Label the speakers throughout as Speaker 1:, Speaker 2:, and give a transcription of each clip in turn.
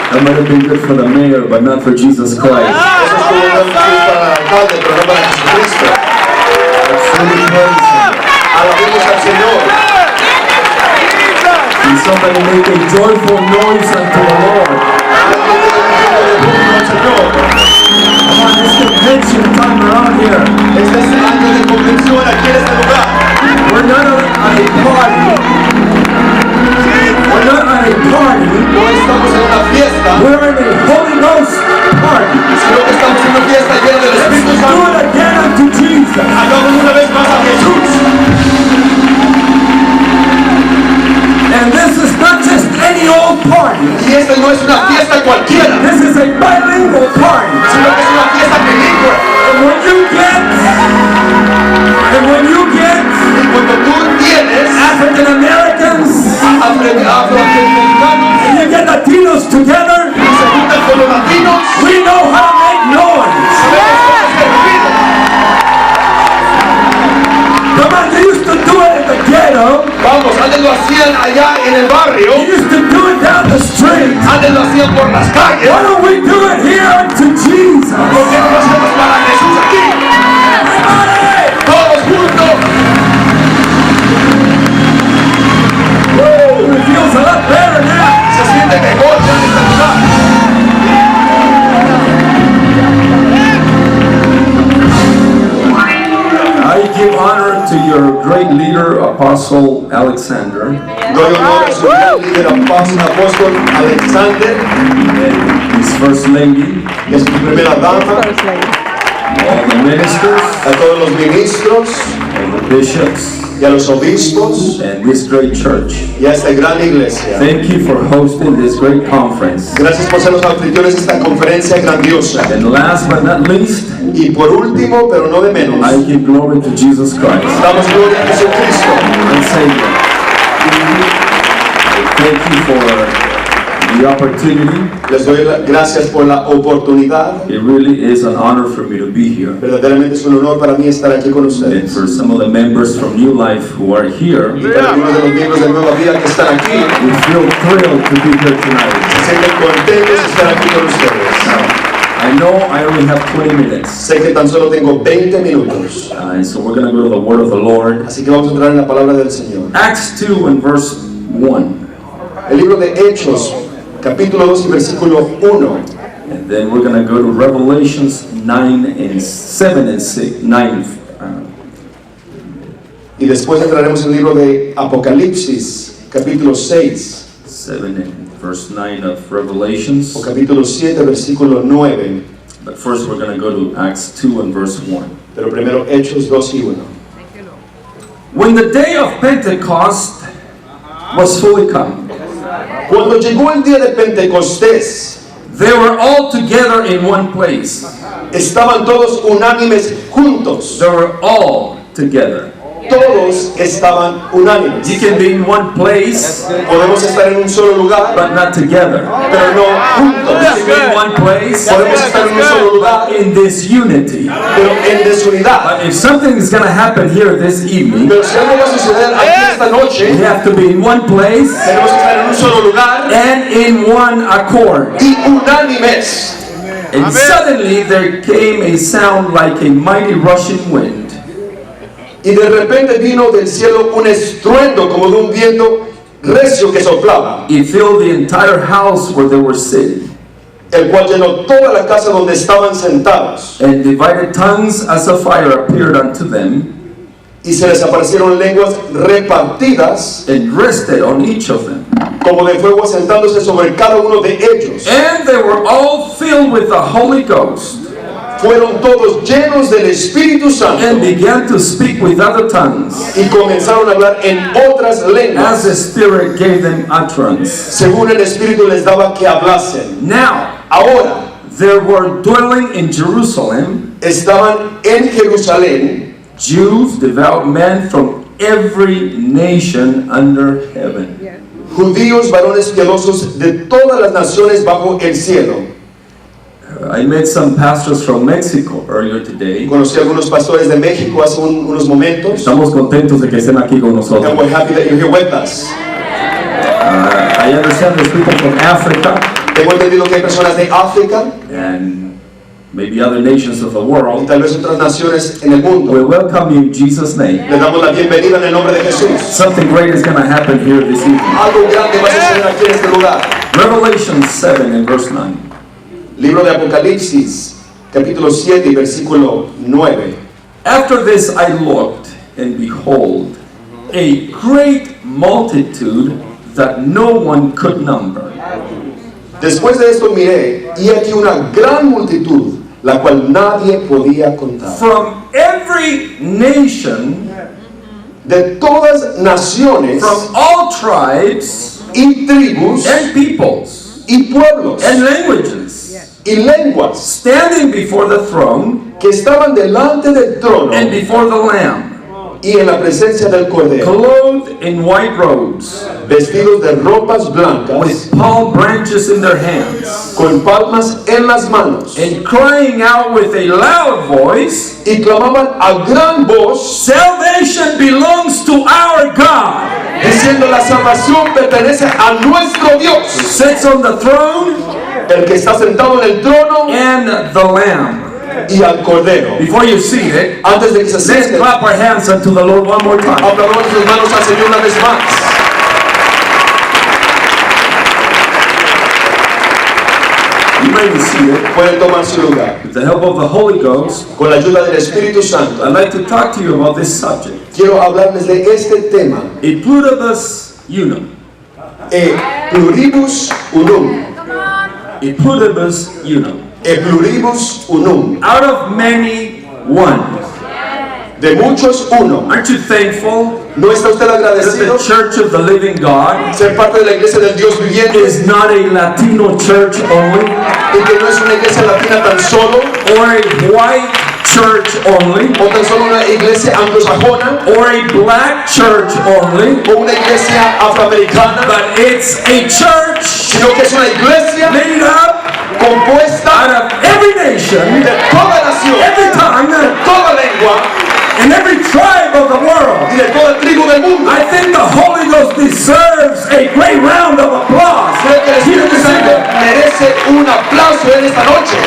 Speaker 1: That might have been good for the mayor, but not for Jesus Christ.
Speaker 2: Eso estuvo bien para el alcalde, pero no para Jesucristo. Alabemos al Señor.
Speaker 1: Can somebody make a joyful noise unto the Lord? Come on, it's convention time around here.
Speaker 2: Este es el año de convención aquí en este lugar.
Speaker 1: We're not at a party. We're not at a party.
Speaker 2: No estamos en una fiesta,
Speaker 1: We're in a Holy Ghost party.
Speaker 2: sino que estamos en una fiesta llena del Espíritu
Speaker 1: Do
Speaker 2: Santo.
Speaker 1: it again unto Jesus.
Speaker 2: Hagamos una vez más a Jesús.
Speaker 1: And this is not just any old party.
Speaker 2: Y esta no es una fiesta cualquiera,
Speaker 1: This is a bilingual party.
Speaker 2: sino que es una fiesta bilingüe.
Speaker 1: And when you get
Speaker 2: Y cuando tú tienes
Speaker 1: African Americans
Speaker 2: afroamericanos
Speaker 1: and you get Latinos together,
Speaker 2: y se juntan con los latinos,
Speaker 1: we know how to make noise.
Speaker 2: sabemos cómo hacer ruido.
Speaker 1: Come on, they used to do it in the ghetto.
Speaker 2: Vamos, antes lo hacían allá en el barrio,
Speaker 1: They used to do it down the street.
Speaker 2: antes lo hacían por las calles.
Speaker 1: Why don't we do it here unto Jesus?
Speaker 2: ¿Por qué no lo hacemos para Jesús aquí?
Speaker 1: Everybody!
Speaker 2: Todos juntos.
Speaker 1: Woo! It feels a lot better now.
Speaker 2: Se siente mejor ya en este lugar.
Speaker 1: I give honor to your great leader, Apostle Alexander,
Speaker 2: Doy honor a su gran líder apóstol Alexander
Speaker 1: and his first lady,
Speaker 2: y a su primera dama,
Speaker 1: all the ministers,
Speaker 2: a todos los ministros
Speaker 1: and the bishops,
Speaker 2: y a los obispos
Speaker 1: and this great church.
Speaker 2: y a esta gran iglesia.
Speaker 1: Thank you for hosting this great conference.
Speaker 2: Gracias por ser los anfitriones de esta conferencia grandiosa.
Speaker 1: And last but not least,
Speaker 2: Y por último, pero no de menos,
Speaker 1: I give glory to Jesus Christ,
Speaker 2: damos gloria a Jesucristo.
Speaker 1: our Savior. Thank you for the opportunity.
Speaker 2: Les doy gracias por la oportunidad.
Speaker 1: It really is an honor for me to be here.
Speaker 2: Verdaderamente es un honor para mí estar aquí con
Speaker 1: And
Speaker 2: ustedes.
Speaker 1: for some of the members from New Life who are here,
Speaker 2: Y para algunos de los miembros de Nueva Vida que están aquí,
Speaker 1: we feel thrilled to be here tonight.
Speaker 2: se sienten contentos de estar aquí con ustedes.
Speaker 1: Now, I know I only have 20 minutes,
Speaker 2: Sé que tan solo tengo 20 minutos,
Speaker 1: and so we're going to go to the Word of the Lord.
Speaker 2: así que vamos a entrar en la palabra del Señor.
Speaker 1: Acts 2 and verse 1.
Speaker 2: El libro de Hechos, capítulo 2 y versículo 1.
Speaker 1: And then we're going to go to Revelations 9 and 7 and 6, 9.
Speaker 2: Y después entraremos en el libro de Apocalipsis, capítulo 6,
Speaker 1: 7 and verse 9 of Revelations.
Speaker 2: o capítulo 7, versículo 9.
Speaker 1: But first we're going to go to Acts 2 and verse 1.
Speaker 2: Pero primero Hechos 2 y 1.
Speaker 1: When the day of Pentecost was fully come,
Speaker 2: Cuando llegó el día de Pentecostés,
Speaker 1: they were all together in one place.
Speaker 2: estaban todos unánimes juntos.
Speaker 1: They were all together.
Speaker 2: Todos estaban unánimes.
Speaker 1: You can be in one place,
Speaker 2: Podemos estar en un solo lugar,
Speaker 1: but not together.
Speaker 2: pero no juntos.
Speaker 1: You can be in one place,
Speaker 2: Podemos estar en un solo lugar,
Speaker 1: in this unity.
Speaker 2: pero en desunidad.
Speaker 1: But if something is going to happen here this evening,
Speaker 2: Pero si algo va a suceder aquí esta
Speaker 1: we
Speaker 2: noche,
Speaker 1: have to be in one place
Speaker 2: tenemos que estar en un solo lugar
Speaker 1: and in one accord.
Speaker 2: y unánimes.
Speaker 1: And suddenly there came a sound like a mighty rushing wind.
Speaker 2: Y de repente vino del cielo un estruendo como de un viento recio que soplaba,
Speaker 1: It filled the entire house where they were sitting.
Speaker 2: el cual llenó toda la casa donde estaban sentados.
Speaker 1: And divided tongues as a fire appeared unto them,
Speaker 2: Y se les aparecieron lenguas repartidas
Speaker 1: and rested on each of them.
Speaker 2: como de fuego asentándose sobre cada uno de ellos.
Speaker 1: And they were all filled with the Holy Ghost,
Speaker 2: Fueron todos llenos del Espíritu Santo
Speaker 1: and began to speak with other tongues,
Speaker 2: y comenzaron a hablar en otras
Speaker 1: as the
Speaker 2: lenguas,
Speaker 1: Spirit gave them utterance.
Speaker 2: según el Espíritu les daba que hablasen.
Speaker 1: Now,
Speaker 2: Ahora
Speaker 1: there were dwelling in Jerusalem
Speaker 2: estaban en Jerusalén
Speaker 1: Jews, devout men from every nation under heaven.
Speaker 2: judíos, varones piadosos de todas las naciones bajo el cielo.
Speaker 1: I met some pastors from Mexico earlier today.
Speaker 2: Conocí a algunos pastores de México hace unos momentos.
Speaker 1: Estamos contentos de que estén aquí con
Speaker 2: And
Speaker 1: nosotros.
Speaker 2: we're happy that you're here with us.
Speaker 1: I understand there's people from Africa.
Speaker 2: Tengo entendido que hay personas de África
Speaker 1: and maybe other nations of the
Speaker 2: y
Speaker 1: world.
Speaker 2: tal vez otras naciones en el
Speaker 1: We
Speaker 2: mundo.
Speaker 1: welcome you in Jesus' name.
Speaker 2: Les damos la bienvenida en el nombre de Jesús.
Speaker 1: Something great is going to happen here this evening.
Speaker 2: Algo grande va a suceder aquí en este lugar.
Speaker 1: Revelation 7 and verse 9.
Speaker 2: Libro de Apocalipsis, capítulo 7 y versículo 9.
Speaker 1: After this I looked, and behold, a great multitude that no one could number.
Speaker 2: Después de esto miré, y aquí una gran multitud, la cual nadie podía contar.
Speaker 1: From every nation,
Speaker 2: De todas naciones
Speaker 1: from all tribes
Speaker 2: y tribus
Speaker 1: and peoples
Speaker 2: y pueblos
Speaker 1: and languages,
Speaker 2: y lenguas
Speaker 1: standing before the throne
Speaker 2: que estaban delante del trono
Speaker 1: and before the Lamb,
Speaker 2: y en la presencia del Cordero,
Speaker 1: clothed in white robes,
Speaker 2: vestidos de ropas blancas,
Speaker 1: with palm branches in their hands,
Speaker 2: con palmas en las manos,
Speaker 1: and crying out with a loud voice,
Speaker 2: y clamaban a gran voz,
Speaker 1: "Salvation belongs to our God,
Speaker 2: diciendo: la salvación pertenece a nuestro
Speaker 1: who
Speaker 2: Dios,
Speaker 1: sits on the throne
Speaker 2: el que está sentado en el trono
Speaker 1: and the Lamb."
Speaker 2: y al Cordero.
Speaker 1: Before you see it,
Speaker 2: Antes de que se
Speaker 1: let's
Speaker 2: sienten,
Speaker 1: clap our hands unto the Lord one more time.
Speaker 2: aplaudamos sus manos al Señor una vez más.
Speaker 1: You may be seated.
Speaker 2: Pueden tomar su lugar.
Speaker 1: With the help of the Holy Ghost,
Speaker 2: Con la ayuda del Espíritu Santo,
Speaker 1: I'd like to talk to you about this subject.
Speaker 2: quiero hablarles de este tema,
Speaker 1: A pluribus unum.
Speaker 2: e pluribus unum,
Speaker 1: A pluribus unum.
Speaker 2: e pluribus unum,
Speaker 1: Out of many, one.
Speaker 2: de muchos uno.
Speaker 1: Aren't you thankful
Speaker 2: ¿No está usted
Speaker 1: that
Speaker 2: agradecido
Speaker 1: the Church of the Living God
Speaker 2: ser parte de la iglesia del Dios viviente
Speaker 1: is not a Latino church only,
Speaker 2: y que no es una iglesia latina tan solo,
Speaker 1: or a white church only,
Speaker 2: o tan solo una iglesia anglosajona,
Speaker 1: or a black church only,
Speaker 2: o una iglesia afroamericana,
Speaker 1: but it's a church
Speaker 2: sino que es una iglesia
Speaker 1: made up
Speaker 2: compuesta
Speaker 1: out of every nation,
Speaker 2: de toda nación,
Speaker 1: every tongue,
Speaker 2: de toda lengua
Speaker 1: and every tribe of the world.
Speaker 2: y de toda tribu del mundo.
Speaker 1: I think the Holy Ghost deserves a great round of applause.
Speaker 2: Creo que el
Speaker 1: Here
Speaker 2: Espíritu Santo
Speaker 1: tonight.
Speaker 2: merece un aplauso en esta noche.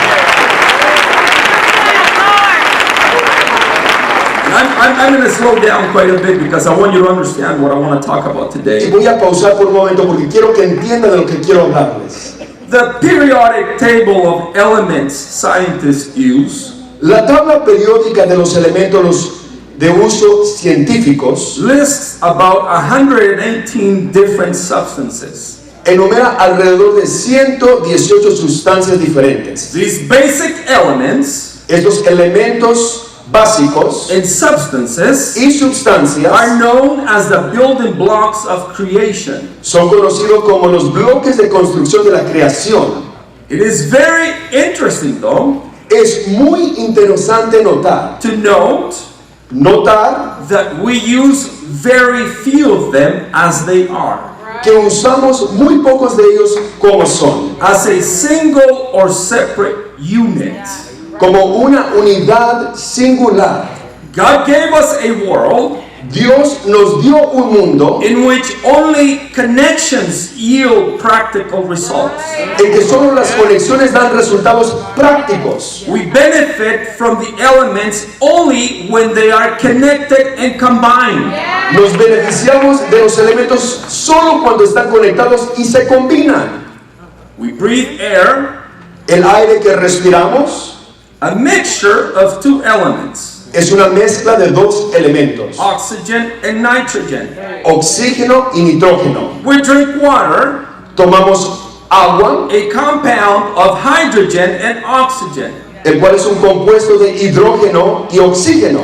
Speaker 1: I'm going to slow down quite a bit because I want you to understand what I want to talk about
Speaker 2: Y
Speaker 1: today.
Speaker 2: voy a pausar por un momento porque quiero que entiendan de lo que quiero hablarles.
Speaker 1: The periodic table of elements scientists use
Speaker 2: La tabla periódica de los elementos de uso científicos
Speaker 1: lists about 118 different substances.
Speaker 2: enumera alrededor de 118 sustancias diferentes.
Speaker 1: These basic elements
Speaker 2: Estos elementos básicos
Speaker 1: and substances
Speaker 2: y sustancias
Speaker 1: are known as the building blocks of creation.
Speaker 2: son conocidos como los bloques de construcción de la creación.
Speaker 1: It is very interesting, though,
Speaker 2: Es muy interesante notar
Speaker 1: to note that we use very few of them as they are,
Speaker 2: que usamos muy pocos de ellos como son,
Speaker 1: as a single or separate unit.
Speaker 2: como una unidad singular.
Speaker 1: God gave us a world
Speaker 2: Dios nos dio un mundo
Speaker 1: in which only connections yield practical results.
Speaker 2: en que solo las conexiones dan resultados prácticos.
Speaker 1: We benefit from the elements only when they are connected and combined.
Speaker 2: Nos beneficiamos de los elementos solo cuando están conectados y se combinan.
Speaker 1: We breathe air,
Speaker 2: El aire que respiramos
Speaker 1: a mixture of two elements,
Speaker 2: es una mezcla de dos elementos,
Speaker 1: oxygen and nitrogen.
Speaker 2: oxígeno y nitrógeno.
Speaker 1: We drink water,
Speaker 2: Tomamos agua,
Speaker 1: a compound of hydrogen and oxygen.
Speaker 2: el cual es un compuesto de hidrógeno y oxígeno.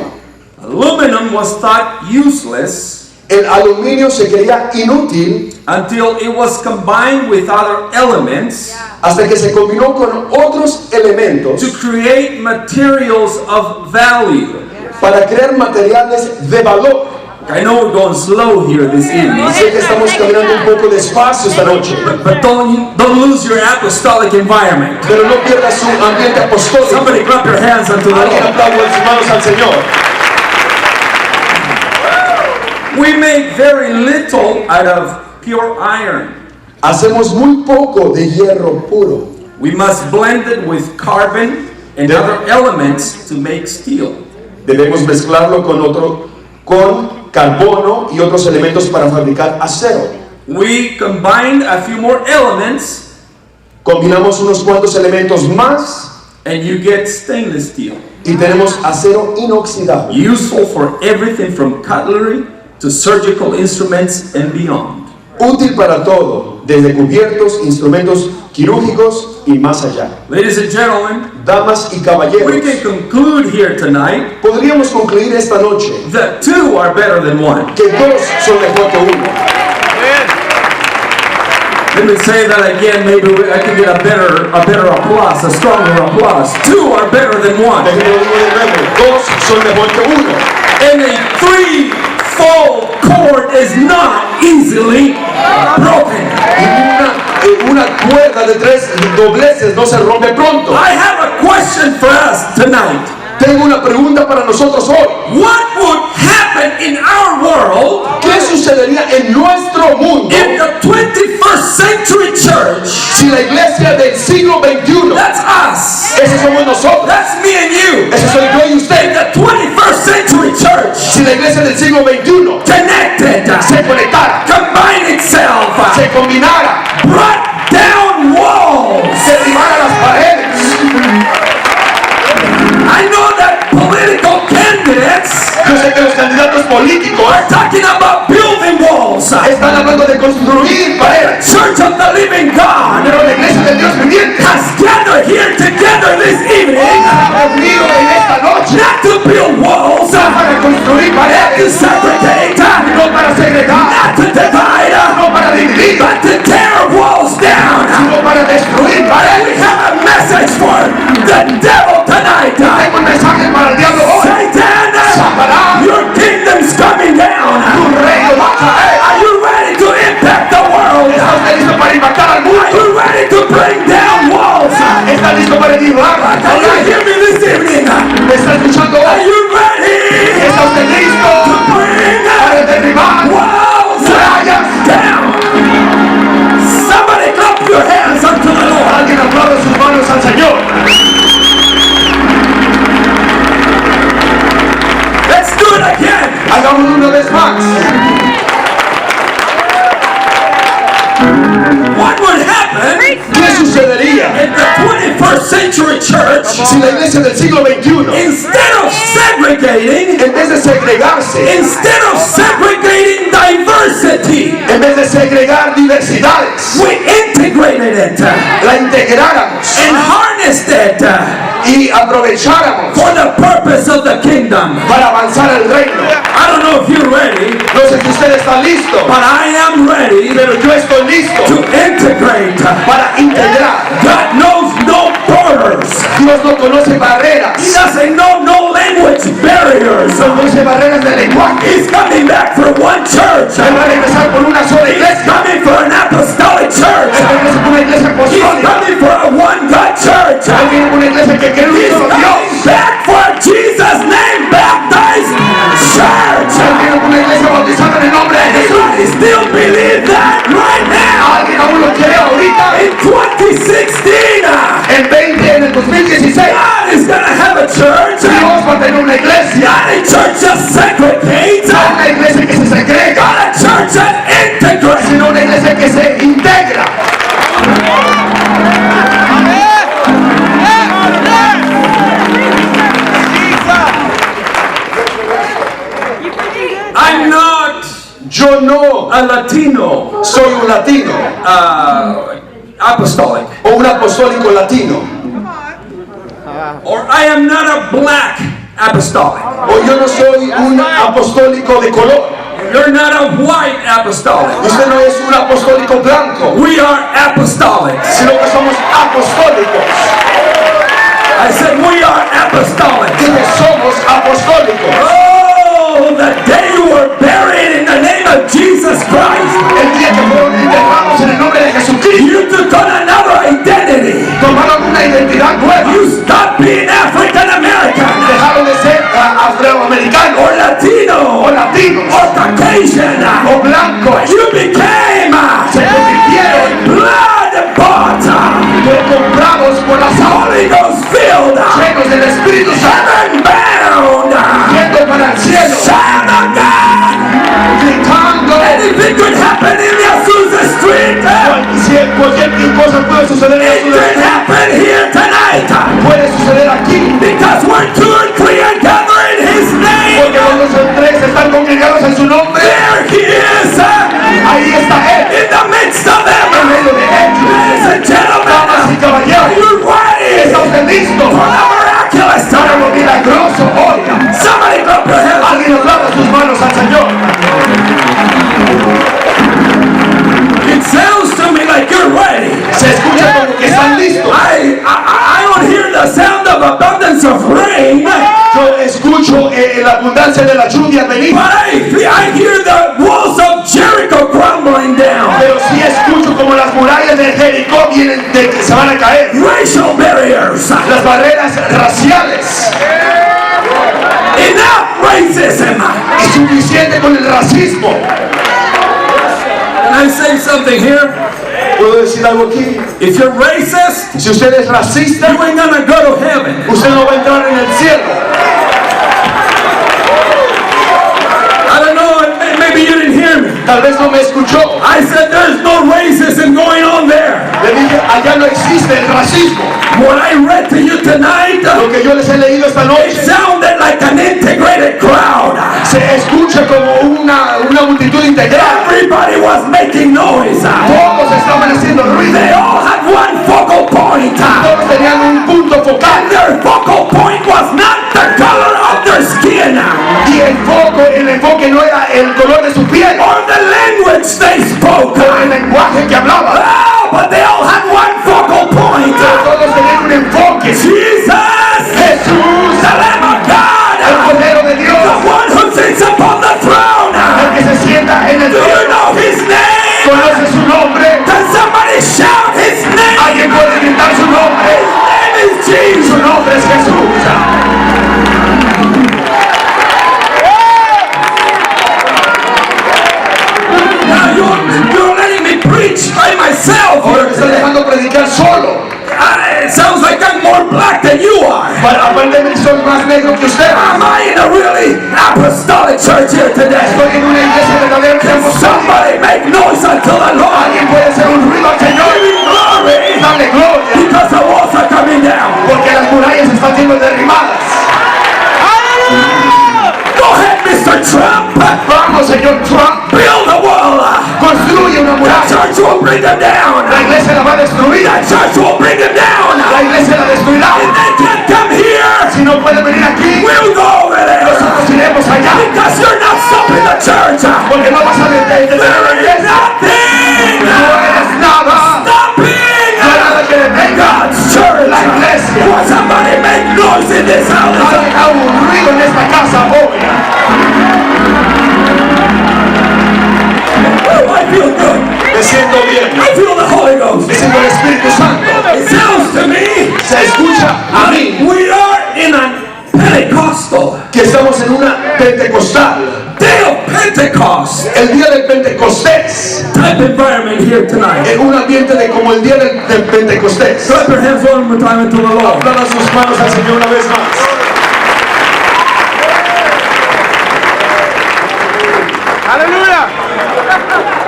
Speaker 1: Aluminum was thought useless
Speaker 2: El aluminio se creía inútil
Speaker 1: until it was combined with other elements
Speaker 2: hasta que se combinó con otros elementos
Speaker 1: to create materials of value.
Speaker 2: para crear materiales de valor.
Speaker 1: I know we're going slow here this evening,
Speaker 2: Sé que estamos caminando un poco despacio esta noche,
Speaker 1: but don't lose your apostolic environment.
Speaker 2: pero no pierda su ambiente apostólico.
Speaker 1: Somebody clap your hands unto the
Speaker 2: Alguien
Speaker 1: Lord.
Speaker 2: aplaude sus manos al Señor.
Speaker 1: We make very little out of pure iron.
Speaker 2: Hacemos muy poco de hierro puro.
Speaker 1: We must blend it with carbon and other elements to make steel.
Speaker 2: Debemos mezclarlo con carbono y otros elementos para fabricar acero.
Speaker 1: We combined a few more elements,
Speaker 2: Combinamos unos cuantos elementos más
Speaker 1: and you get stainless steel.
Speaker 2: y tenemos acero inoxidable.
Speaker 1: Useful for everything from cutlery to surgical instruments and beyond.
Speaker 2: Útil para todo, desde cubiertos, instrumentos quirúrgicos y más allá.
Speaker 1: Ladies and gentlemen,
Speaker 2: Damas y
Speaker 1: we
Speaker 2: caballeros,
Speaker 1: can conclude here tonight
Speaker 2: podríamos concluir esta noche
Speaker 1: that two are better than one.
Speaker 2: que dos son mejor que uno.
Speaker 1: Let me say that again, maybe I can get a better applause, a stronger applause. Two are better than one.
Speaker 2: Déjenme lo digo de nuevo, dos son mejor que uno.
Speaker 1: And a three-fold cord is not easily broken.
Speaker 2: Y una cuerda de tres dobleces no se rompe pronto.
Speaker 1: I have a question for us tonight.
Speaker 2: Tengo una pregunta para nosotros hoy.
Speaker 1: What would happen in our world
Speaker 2: ¿Qué sucedería en nuestro mundo
Speaker 1: if the 21st century church,
Speaker 2: si la iglesia del siglo XXI,
Speaker 1: that's us,
Speaker 2: ese somos nosotros,
Speaker 1: that's me and you,
Speaker 2: ese soy yo y
Speaker 1: if
Speaker 2: usted,
Speaker 1: the 21st century church
Speaker 2: si la iglesia del siglo XXI
Speaker 1: connected,
Speaker 2: se conectara,
Speaker 1: combined itself,
Speaker 2: se combinara,
Speaker 1: brought down walls?
Speaker 2: derribara las paredes?
Speaker 1: I know that political candidates
Speaker 2: Yo sé que los candidatos políticos
Speaker 1: are talking about building walls.
Speaker 2: están hablando de construir paredes,
Speaker 1: Church of the Living God
Speaker 2: pero la iglesia del Dios viviente
Speaker 1: has gathered here together this evening
Speaker 2: está reunido en esta noche
Speaker 1: not to build walls,
Speaker 2: para construir
Speaker 1: not to
Speaker 2: paredes,
Speaker 1: segregate,
Speaker 2: no para segregar,
Speaker 1: not to divide,
Speaker 2: no para dividir,
Speaker 1: but to tear walls down.
Speaker 2: sino para destruir
Speaker 1: We
Speaker 2: paredes.
Speaker 1: have a message for the devil tonight.
Speaker 2: Tengo un mensaje para el diablo hoy.
Speaker 1: Satan,
Speaker 2: Satanás,
Speaker 1: your kingdom's coming down.
Speaker 2: tu reino va a caer.
Speaker 1: Are you ready to impact the world?
Speaker 2: ¿Está usted listo para impactar al
Speaker 1: Are
Speaker 2: mundo?
Speaker 1: you ready to bring down walls?
Speaker 2: ¿Está listo para derribar?
Speaker 1: Can you hear me this evening?
Speaker 2: ¿Me está escuchando
Speaker 1: Are
Speaker 2: hoy?
Speaker 1: you ready
Speaker 2: ¿Está usted listo
Speaker 1: to bring
Speaker 2: para derribar
Speaker 1: walls
Speaker 2: murallas?
Speaker 1: down? Somebody clap your hands unto the Lord.
Speaker 2: Alguien aplaude sus manos al Señor.
Speaker 1: Let's do it again.
Speaker 2: Hagámoslo una vez más.
Speaker 1: What would happen
Speaker 2: ¿Qué sucedería
Speaker 1: if the 21st century church,
Speaker 2: si la iglesia del siglo XXI,
Speaker 1: instead of segregating,
Speaker 2: en vez de segregarse,
Speaker 1: instead of segregating diversity,
Speaker 2: en vez de segregar diversidades,
Speaker 1: we integrated it
Speaker 2: la integráramos
Speaker 1: and harnessed it
Speaker 2: y aprovecháramos
Speaker 1: for the purpose of the kingdom?
Speaker 2: para avanzar el reino?
Speaker 1: I don't know if you're ready,
Speaker 2: No sé si usted está listo,
Speaker 1: but I am ready
Speaker 2: pero yo estoy listo
Speaker 1: to integrate.
Speaker 2: para integrar.
Speaker 1: God knows no borders.
Speaker 2: Dios no conoce
Speaker 1: He
Speaker 2: barreras,
Speaker 1: doesn't know no language barriers.
Speaker 2: no conoce barreras de lenguaje.
Speaker 1: He's coming back for one church.
Speaker 2: Él va a regresar por una sola
Speaker 1: He's
Speaker 2: iglesia.
Speaker 1: coming for an apostolic church.
Speaker 2: Él regresa por una iglesia
Speaker 1: He's
Speaker 2: apostólica.
Speaker 1: coming for a one God church.
Speaker 2: Él viene por una iglesia que cree en un
Speaker 1: He's
Speaker 2: solo
Speaker 1: coming
Speaker 2: Dios.
Speaker 1: back for Jesus' name baptized church.
Speaker 2: Él viene por una iglesia bautizada en el nombre de Jesús.
Speaker 1: Anybody still believe that right now?
Speaker 2: ¿Alguien aún lo quiere ahorita?
Speaker 1: In 2016,
Speaker 2: En el 2016,
Speaker 1: God is going to have a church.
Speaker 2: Dios va a tener una iglesia.
Speaker 1: Not a church that segregates.
Speaker 2: No una iglesia que se segrega,
Speaker 1: Not a church that integrates.
Speaker 2: sino una iglesia que se integra.
Speaker 1: I'm not
Speaker 2: Yo no
Speaker 1: a Latino
Speaker 2: soy un latino
Speaker 1: apostolic,
Speaker 2: o un apostólico latino,
Speaker 1: or I am not a black apostolic.
Speaker 2: o yo no soy un apostólico de color.
Speaker 1: You're not a white apostolic.
Speaker 2: Usted no es un apostólico blanco,
Speaker 1: We are apostolics.
Speaker 2: sino que somos apostólicos.
Speaker 1: I said we are apostolics.
Speaker 2: Que somos apostólicos.
Speaker 1: Oh, the day you were buried in the name of Jesus Christ,
Speaker 2: El día que fueron enterrados en el nombre de Jesucristo,
Speaker 1: you took on another identity.
Speaker 2: tomaron una identidad nueva.
Speaker 1: You stopped being African American
Speaker 2: Dejaron de ser afroamericanos
Speaker 1: or Latino
Speaker 2: o latinos
Speaker 1: or Caucasian.
Speaker 2: o blancos.
Speaker 1: You became
Speaker 2: Se convirtieron la abundancia de la lluvia venir.
Speaker 1: But I hear the walls of Jericho crumbling down.
Speaker 2: Pero sí escucho como las murallas de Jericó vienen de que se van a caer.
Speaker 1: Racial barriers.
Speaker 2: Las barreras raciales.
Speaker 1: Enough racism.
Speaker 2: Es suficiente con el racismo.
Speaker 1: Can I say something here?
Speaker 2: ¿Puedo decir algo aquí?
Speaker 1: If you're racist,
Speaker 2: Si usted es racista,
Speaker 1: you ain't gonna go to heaven.
Speaker 2: usted no va a entrar en el cielo.
Speaker 1: I don't know, maybe you didn't hear me.
Speaker 2: Tal vez no me escuchó.
Speaker 1: I said there's no racism going on there.
Speaker 2: Le dije, allá no existe el racismo.
Speaker 1: What I read to you tonight,
Speaker 2: Lo que yo les he leído esta
Speaker 1: it
Speaker 2: noche
Speaker 1: sounded like an integrated crowd.
Speaker 2: se escucha como una multitud integral.
Speaker 1: Everybody was making noise.
Speaker 2: Todos estaban haciendo ruido.
Speaker 1: They all had one focal point.
Speaker 2: Todos tenían un punto focal.
Speaker 1: And their focal point was not the color of their skin
Speaker 2: Y el enfoque no era el color de su piel
Speaker 1: or the language they spoke.
Speaker 2: o el lenguaje que hablaba.
Speaker 1: Oh, but they all had one focal point.
Speaker 2: Pero todos tenían un enfoque.
Speaker 1: Jesus,
Speaker 2: Jesús,
Speaker 1: the Lamb of God,
Speaker 2: el Cordero de
Speaker 1: the
Speaker 2: Dios,
Speaker 1: one who sits upon the throne.
Speaker 2: el que se sienta en el
Speaker 1: Do you
Speaker 2: trono.
Speaker 1: know his name?
Speaker 2: ¿Conoce su nombre?
Speaker 1: Can somebody shout his name?
Speaker 2: ¿Alguien puede gritar su nombre?
Speaker 1: His name is Jesus.
Speaker 2: Su nombre es Jesús.
Speaker 1: Now you're letting me preach by myself.
Speaker 2: Ahora me está dejando predicar solo.
Speaker 1: It sounds like I'm more black than you are.
Speaker 2: Aparentemente soy más negro que usted.
Speaker 1: Am I in a really apostolic church here today?
Speaker 2: Estoy en una iglesia verdaderamente
Speaker 1: Can
Speaker 2: apostólica.
Speaker 1: somebody make noise unto the Lord?
Speaker 2: Alguien puede hacer un ruido al Señor.
Speaker 1: Give him glory,
Speaker 2: Dale gloria.
Speaker 1: because the walls are coming down.
Speaker 2: Porque las murallas están siendo derribadas.
Speaker 1: Go ahead, Mr. Trump.
Speaker 2: Vamos, señor Trump.
Speaker 1: Build a wall.
Speaker 2: Construye una
Speaker 1: The
Speaker 2: muralla.
Speaker 1: church will bring them down.
Speaker 2: La iglesia la va a destruir.
Speaker 1: The church will bring them down.
Speaker 2: La iglesia la destruirá.
Speaker 1: If they can't come here,
Speaker 2: Si no puede venir aquí,
Speaker 1: we'll go over there.
Speaker 2: nosotros iremos allá.
Speaker 1: Because you're not stopping the church.
Speaker 2: Porque no vas a detener la
Speaker 1: There is
Speaker 2: iglesia.
Speaker 1: nothing
Speaker 2: No eres nada.
Speaker 1: stopping
Speaker 2: No hay nada que detenga
Speaker 1: God's church.
Speaker 2: la iglesia.
Speaker 1: Will somebody make noise in this house?
Speaker 2: Haga un ruido en esta casa hoy.
Speaker 1: Oh, I feel good.
Speaker 2: Me siento bien.
Speaker 1: I feel the Holy Ghost.
Speaker 2: Me siento el Espíritu Santo.
Speaker 1: It sounds to me
Speaker 2: Se escucha a mí
Speaker 1: we are in a Pentecostal
Speaker 2: que estamos en una pentecostal.
Speaker 1: day of Pentecost
Speaker 2: El día del Pentecostés.
Speaker 1: type environment here tonight.
Speaker 2: En un ambiente de como el día del Pentecostés.
Speaker 1: Clap your hands one more time unto the Lord.
Speaker 2: Aplaudan sus manos al Señor una vez más.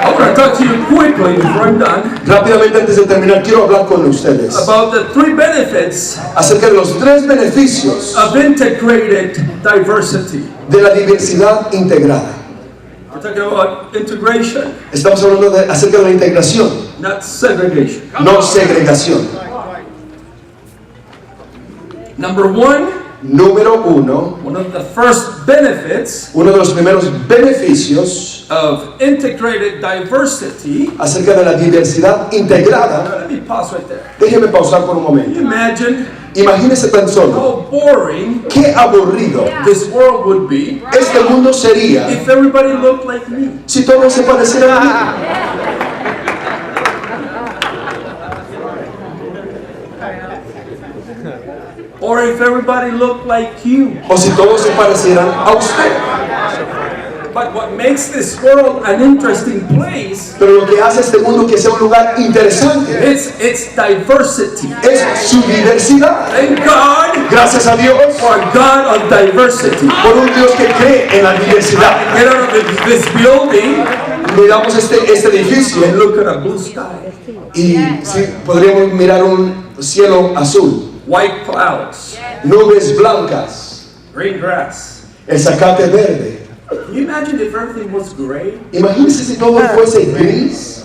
Speaker 1: I want to talk to you quickly before I'm done
Speaker 2: Rápidamente antes de terminar quiero hablar con ustedes
Speaker 1: about the three benefits
Speaker 2: acerca de los tres beneficios
Speaker 1: of integrated diversity.
Speaker 2: de la diversidad integrada.
Speaker 1: We're talking about integration,
Speaker 2: Estamos hablando acerca de la integración,
Speaker 1: not segregation.
Speaker 2: no segregación.
Speaker 1: Number one
Speaker 2: Número uno,
Speaker 1: of the first benefits
Speaker 2: uno de los primeros beneficios
Speaker 1: of integrated diversity.
Speaker 2: acerca de la diversidad integrada.
Speaker 1: Let me pause right there.
Speaker 2: Déjeme pausar por un
Speaker 1: Can you
Speaker 2: momento.
Speaker 1: imagine
Speaker 2: Imagínese tan solo
Speaker 1: how boring
Speaker 2: qué aburrido
Speaker 1: this world would be
Speaker 2: este mundo sería
Speaker 1: if everybody looked like me?
Speaker 2: si todos se parecieran a mí.
Speaker 1: Or if everybody looked like you.
Speaker 2: O si todos se parecieran a usted.
Speaker 1: But what makes this world an interesting place
Speaker 2: Pero lo que hace este mundo que sea un lugar interesante
Speaker 1: is its diversity.
Speaker 2: es su diversidad.
Speaker 1: Thank God
Speaker 2: Gracias a Dios
Speaker 1: for a God of diversity.
Speaker 2: por un Dios que cree en la diversidad.
Speaker 1: Get out of this building
Speaker 2: Miramos este edificio
Speaker 1: and look at a blue sky,
Speaker 2: y sí, podríamos mirar un cielo azul,
Speaker 1: white clouds,
Speaker 2: nubes blancas,
Speaker 1: green grass.
Speaker 2: el zacate verde.
Speaker 1: Can you imagine if everything was gray?
Speaker 2: Imagínense si todo fuese gris.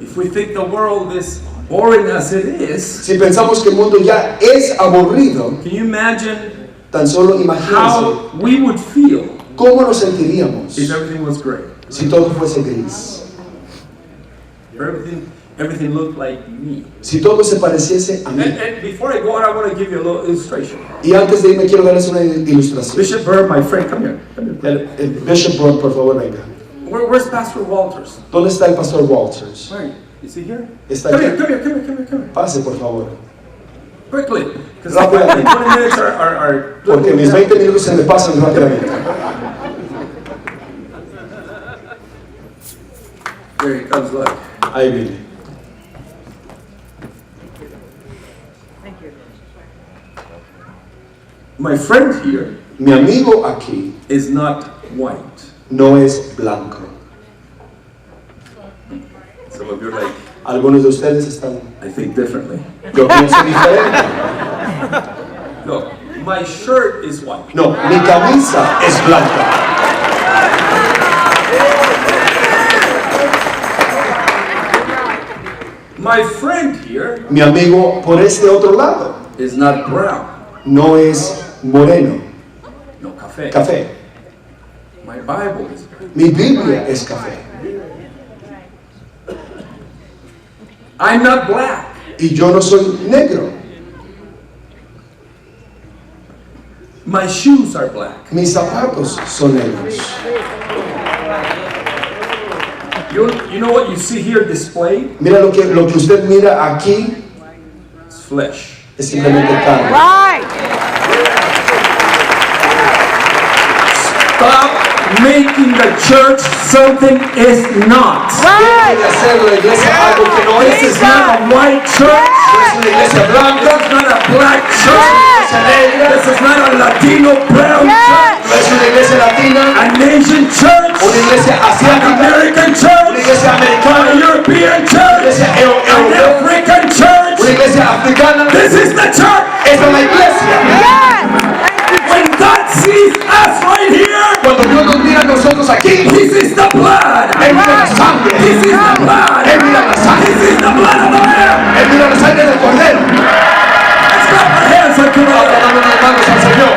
Speaker 1: If we think the world is boring as it is,
Speaker 2: Si pensamos que el mundo ya es aburrido,
Speaker 1: can you imagine
Speaker 2: tan solo imagínense
Speaker 1: how we would feel
Speaker 2: cómo nos sentiríamos
Speaker 1: if everything was gray?
Speaker 2: si todo fuese gris.
Speaker 1: everything looked like me.
Speaker 2: Si todo se pareciese a mí.
Speaker 1: And before I go on, I want to give you a little illustration.
Speaker 2: Y antes de irme quiero darles una ilustración.
Speaker 1: Bishop Bird, my friend, come here. Come here.
Speaker 2: El Bishop Bird, por favor, venga.
Speaker 1: Where's Pastor Walters?
Speaker 2: ¿Dónde está el pastor Walters?
Speaker 1: Where? Is he here?
Speaker 2: Está
Speaker 1: Come
Speaker 2: aquí.
Speaker 1: here, come here, come here, come here, come here.
Speaker 2: Pase, por favor.
Speaker 1: Quickly. Because
Speaker 2: Rápidamente.
Speaker 1: 20 minutes are
Speaker 2: Porque mis 20 minutos se me pasan rápidamente.
Speaker 1: There he comes, look.
Speaker 2: Ahí viene.
Speaker 1: My friend here
Speaker 2: Mi amigo aquí
Speaker 1: is not white.
Speaker 2: no es blanco.
Speaker 1: Some of you are like,
Speaker 2: Algunos de ustedes están.
Speaker 1: I think differently.
Speaker 2: Yo pienso diferente.
Speaker 1: No, my shirt is white.
Speaker 2: No, mi camisa es blanca.
Speaker 1: My friend here
Speaker 2: Mi amigo por este otro lado
Speaker 1: is not brown.
Speaker 2: no es moreno,
Speaker 1: No, café.
Speaker 2: café.
Speaker 1: My Bible is brown.
Speaker 2: Mi Biblia es café.
Speaker 1: I'm not black.
Speaker 2: Y yo no soy negro.
Speaker 1: My shoes are black.
Speaker 2: Mis zapatos son negros.
Speaker 1: You know what you see here displayed?
Speaker 2: Mira lo que usted mira aquí
Speaker 1: It's flesh.
Speaker 2: es simplemente carne.
Speaker 3: Right.
Speaker 1: Stop making the church something it's not.
Speaker 2: Deje de hacer la iglesia algo que no es.
Speaker 1: This is not a white church.
Speaker 2: No es una iglesia blanca,
Speaker 1: This is not a black church.
Speaker 2: iglesia negra,
Speaker 1: This is not a Latino brown church.
Speaker 2: no es una iglesia latina,
Speaker 1: An Asian church.
Speaker 2: una iglesia
Speaker 1: An
Speaker 2: asiática,
Speaker 1: American
Speaker 2: una
Speaker 1: church.
Speaker 2: iglesia
Speaker 1: A
Speaker 2: americana,
Speaker 1: European
Speaker 2: una
Speaker 1: church.
Speaker 2: iglesia
Speaker 1: An
Speaker 2: europea,
Speaker 1: African church.
Speaker 2: una iglesia africana.
Speaker 1: This is the church.
Speaker 2: Esa es la iglesia.
Speaker 1: When God sees us right here,
Speaker 2: Cuando Dios nos mira a nosotros aquí,
Speaker 1: He sees the blood.
Speaker 2: Él mira la sangre,
Speaker 1: He sees the blood.
Speaker 2: Él mira la
Speaker 1: He
Speaker 2: sangre,
Speaker 1: sees the blood of the Lamb.
Speaker 2: Él mira la sangre del cordero.
Speaker 1: Let's clap our hands unto the Lord.
Speaker 2: Aplaudamos las manos al Señor.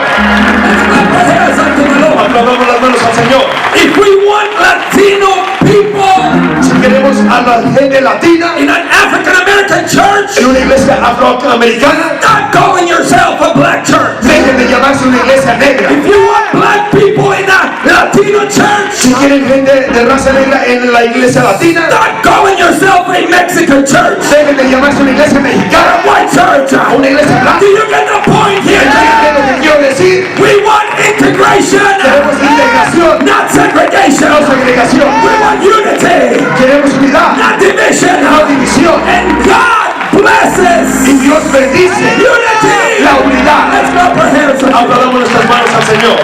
Speaker 1: Let's clap our hands unto the Lord.
Speaker 2: Aplaudamos las manos al Señor.
Speaker 1: If we want Latino people
Speaker 2: Si queremos a la gente latina
Speaker 1: in an African American church,
Speaker 2: en una iglesia afroamericana,
Speaker 1: stop calling yourself a black church.
Speaker 2: dejen de llamarse una iglesia negra.
Speaker 1: If you want black people in a Latino church,
Speaker 2: Si quieren gente de raza negra en la iglesia latina,
Speaker 1: stop calling yourself a Mexican church.
Speaker 2: dejen de llamarse una iglesia
Speaker 1: Or
Speaker 2: mexicana
Speaker 1: a white church.
Speaker 2: o una iglesia
Speaker 1: Do
Speaker 2: blanca.
Speaker 1: you get the point here?
Speaker 2: ¿Entienden lo que quiero decir?
Speaker 1: We want integration,
Speaker 2: Queremos integración,
Speaker 1: not segregation.
Speaker 2: no segregación.
Speaker 1: We want unity,
Speaker 2: Queremos unidad,
Speaker 1: not division.
Speaker 2: no división.
Speaker 1: And God blesses
Speaker 2: Y Dios bendice
Speaker 1: unity.
Speaker 2: la unidad.
Speaker 1: Let's clap our hands.
Speaker 2: Aplaudamos nuestras manos al Señor.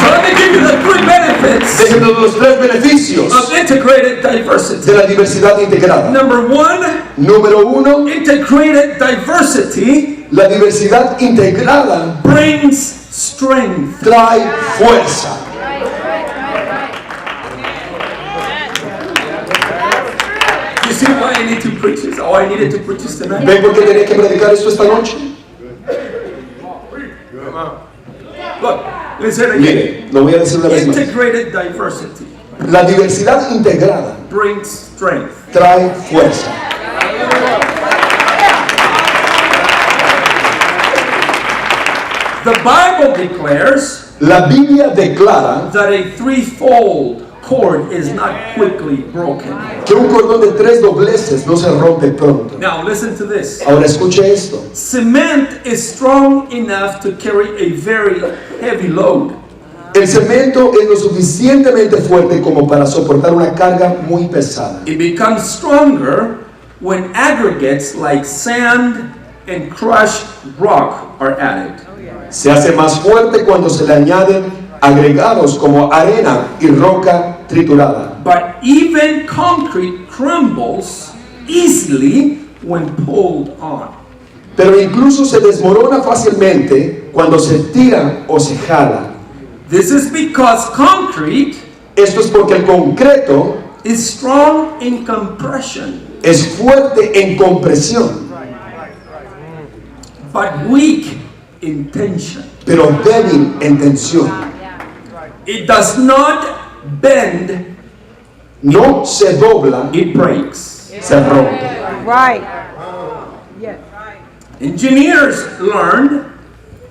Speaker 1: So let me give you the three benefits
Speaker 2: Déjenos los tres beneficios
Speaker 1: of integrated diversity.
Speaker 2: de la diversidad integrada.
Speaker 1: Number one,
Speaker 2: Número uno,
Speaker 1: integrated diversity
Speaker 2: la diversidad integrada
Speaker 1: brings strength.
Speaker 2: trae fuerza.
Speaker 1: You see why I need to preach this? Oh, I needed to preach this tonight.
Speaker 2: ¿Ven por qué tenía que predicar esto esta noche?
Speaker 1: Look, listen again.
Speaker 2: Mire, lo voy a decir una vez más.
Speaker 1: Integrated diversity
Speaker 2: La diversidad integrada
Speaker 1: brings strength.
Speaker 2: trae fuerza.
Speaker 1: The Bible declares
Speaker 2: La Biblia declara
Speaker 1: that a threefold cord is not quickly broken.
Speaker 2: que un cordón de tres dobleces no se rompe pronto.
Speaker 1: Now listen to this.
Speaker 2: Ahora escuche esto.
Speaker 1: Cement is strong enough to carry a very heavy load.
Speaker 2: El cemento es lo suficientemente fuerte como para soportar una carga muy pesada.
Speaker 1: It becomes stronger when aggregates like sand and crushed rock are added.
Speaker 2: Se hace más fuerte cuando se le añaden agregados como arena y roca triturada.
Speaker 1: But even concrete crumbles easily when pulled on.
Speaker 2: Pero incluso se desmorona fácilmente cuando se tira o se jala.
Speaker 1: This is because concrete
Speaker 2: Esto es porque el concreto
Speaker 1: is strong in compression,
Speaker 2: es fuerte en compresión,
Speaker 1: but weak in tension.
Speaker 2: pero débil en tensión.
Speaker 1: It does not bend
Speaker 2: no se dobla,
Speaker 1: it breaks.
Speaker 2: se rompe.
Speaker 3: Right. Yes.
Speaker 1: Engineers learned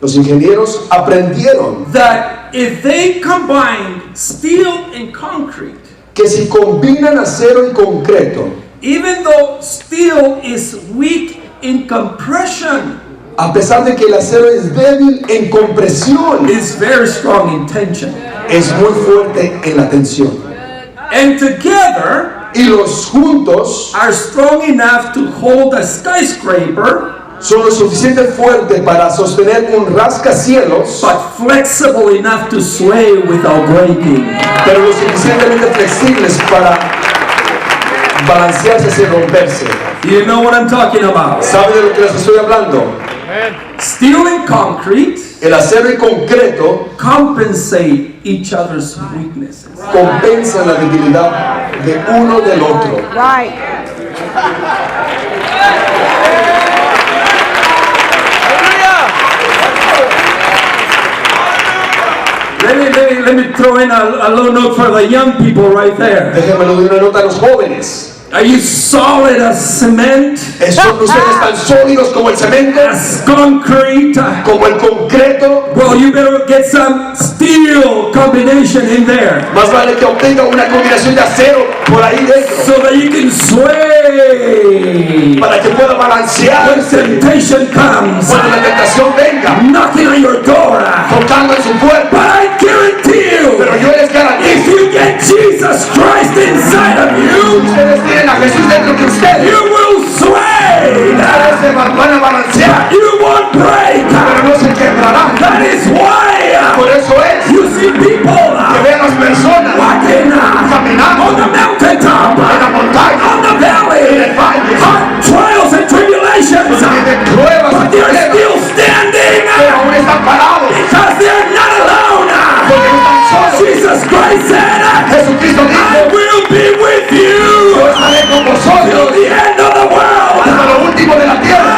Speaker 2: Los ingenieros aprendieron
Speaker 1: that if they combine steel and concrete,
Speaker 2: que si combinan acero y concreto,
Speaker 1: even though steel is weak in compression,
Speaker 2: a pesar de que el acero es débil en compresión,
Speaker 1: it's very strong in tension.
Speaker 2: es muy fuerte en la tensión.
Speaker 1: And together
Speaker 2: Y los juntos
Speaker 1: are strong enough to hold a skyscraper,
Speaker 2: son lo suficiente fuerte para sostener un rascacielos,
Speaker 1: but flexible enough to sway without breaking.
Speaker 2: pero lo suficientemente flexibles para balancearse sin romperse.
Speaker 1: You know what I'm talking about?
Speaker 2: ¿Saben de lo que les estoy hablando?
Speaker 1: Steel and concrete
Speaker 2: El acero y concreto
Speaker 1: compensate each other's weaknesses.
Speaker 2: compensan la debilidad de uno del otro.
Speaker 3: Right.
Speaker 1: Let me throw in a little note for the young people right there.
Speaker 2: Déjenme dar una nota a los jóvenes.
Speaker 1: Are you solid as cement,
Speaker 2: ¿Son ustedes tan sólidos como el cemento,
Speaker 1: as concrete?
Speaker 2: como el concreto?
Speaker 1: Well, you better get some steel combination in there
Speaker 2: Más vale que obtenga una combinación de acero por ahí dentro
Speaker 1: so that you can sway
Speaker 2: para que pueda
Speaker 1: when
Speaker 2: balancearse
Speaker 1: temptation comes
Speaker 2: cuando la tentación venga,
Speaker 1: knocking on your door.
Speaker 2: tocando en su puerta.
Speaker 1: But I guarantee you,
Speaker 2: Pero yo les
Speaker 1: if
Speaker 2: garantizo,
Speaker 1: you get Jesus Christ inside of you,
Speaker 2: ustedes tienen a Jesús dentro de ustedes.
Speaker 1: you will sway.
Speaker 2: Ustedes se van a balancear,
Speaker 1: You won't break.
Speaker 2: pero no se quebrarán.
Speaker 1: That is why
Speaker 2: Por eso es
Speaker 1: you see people
Speaker 2: que vean las personas
Speaker 1: walking
Speaker 2: caminando
Speaker 1: on the mountaintop,
Speaker 2: en la montaña,
Speaker 1: on the
Speaker 2: en
Speaker 1: valley,
Speaker 2: el valle,
Speaker 1: on trials and tribulations,
Speaker 2: tienen pruebas
Speaker 1: but
Speaker 2: y
Speaker 1: they're
Speaker 2: problemas,
Speaker 1: still standing
Speaker 2: pero aún están parados
Speaker 1: because they're not alone.
Speaker 2: porque no están solos.
Speaker 1: Jesus Christ said,
Speaker 2: Jesucristo
Speaker 1: I
Speaker 2: dijo,
Speaker 1: will be with you
Speaker 2: yo estaré con
Speaker 1: till
Speaker 2: vosotros
Speaker 1: the end of the world.
Speaker 2: hasta lo último de la tierra.
Speaker 1: I'm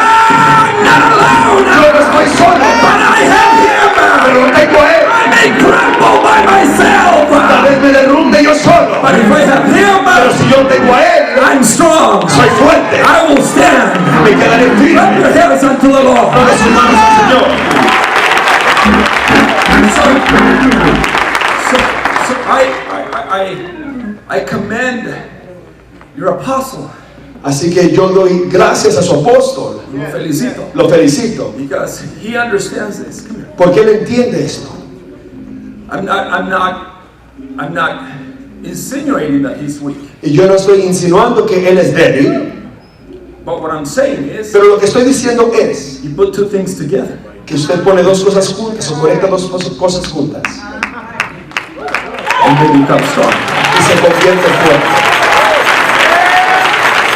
Speaker 1: not alone,
Speaker 2: Yo no estoy solo,
Speaker 1: but I have him.
Speaker 2: pero lo tengo a él.
Speaker 1: I may crumble by myself,
Speaker 2: Tal vez me derrumbe yo solo,
Speaker 1: but if I have
Speaker 2: pero
Speaker 1: him,
Speaker 2: si yo tengo a él,
Speaker 1: I'm strong.
Speaker 2: soy fuerte.
Speaker 1: I will stand.
Speaker 2: Me quedaré
Speaker 1: Clap
Speaker 2: firme.
Speaker 1: your hands unto the Lord.
Speaker 2: Ponga sus manos al Señor.
Speaker 1: So I commend your apostle.
Speaker 2: Así que yo doy gracias a su apóstol.
Speaker 1: Lo felicito.
Speaker 2: Lo felicito.
Speaker 1: Because he understands this. Come here.
Speaker 2: Porque él entiende esto.
Speaker 1: I'm not insinuating that he's weak.
Speaker 2: Y yo no estoy insinuando que él es débil.
Speaker 1: But what I'm saying is,
Speaker 2: Pero lo que estoy diciendo es
Speaker 1: you put two things together.
Speaker 2: que usted pone dos cosas juntas o conecta dos cosas juntas
Speaker 1: And they become strong.
Speaker 2: y se convierte fuerte.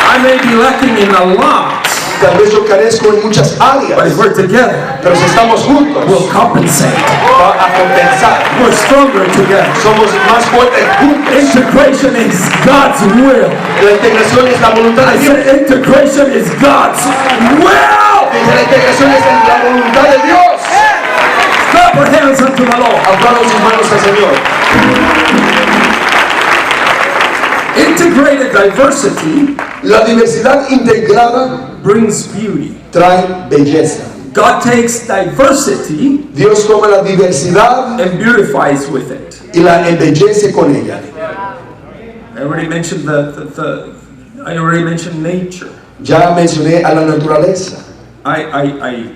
Speaker 1: I may be lacking in a lot,
Speaker 2: Tal vez yo carezco en muchas
Speaker 1: but
Speaker 2: áreas,
Speaker 1: if we're together,
Speaker 2: pero si estamos juntos
Speaker 1: we'll compensate.
Speaker 2: va a compensar.
Speaker 1: We're stronger together.
Speaker 2: Somos más fuertes juntos.
Speaker 1: Integration is God's will.
Speaker 2: La integración es la voluntad
Speaker 1: I
Speaker 2: de Dios.
Speaker 1: said integration is God's will.
Speaker 2: Dice, la integración es la voluntad de Dios.
Speaker 1: Clap your hands unto the Lord.
Speaker 2: Aplaudan sus manos al Señor.
Speaker 1: Integrated diversity
Speaker 2: La diversidad integrada
Speaker 1: brings beauty.
Speaker 2: trae belleza.
Speaker 1: God takes diversity
Speaker 2: Dios toma la diversidad
Speaker 1: and beautifies with it.
Speaker 2: y la embellece con ella.
Speaker 1: I already mentioned I already mentioned nature.
Speaker 2: Ya mencioné a la naturaleza.
Speaker 1: I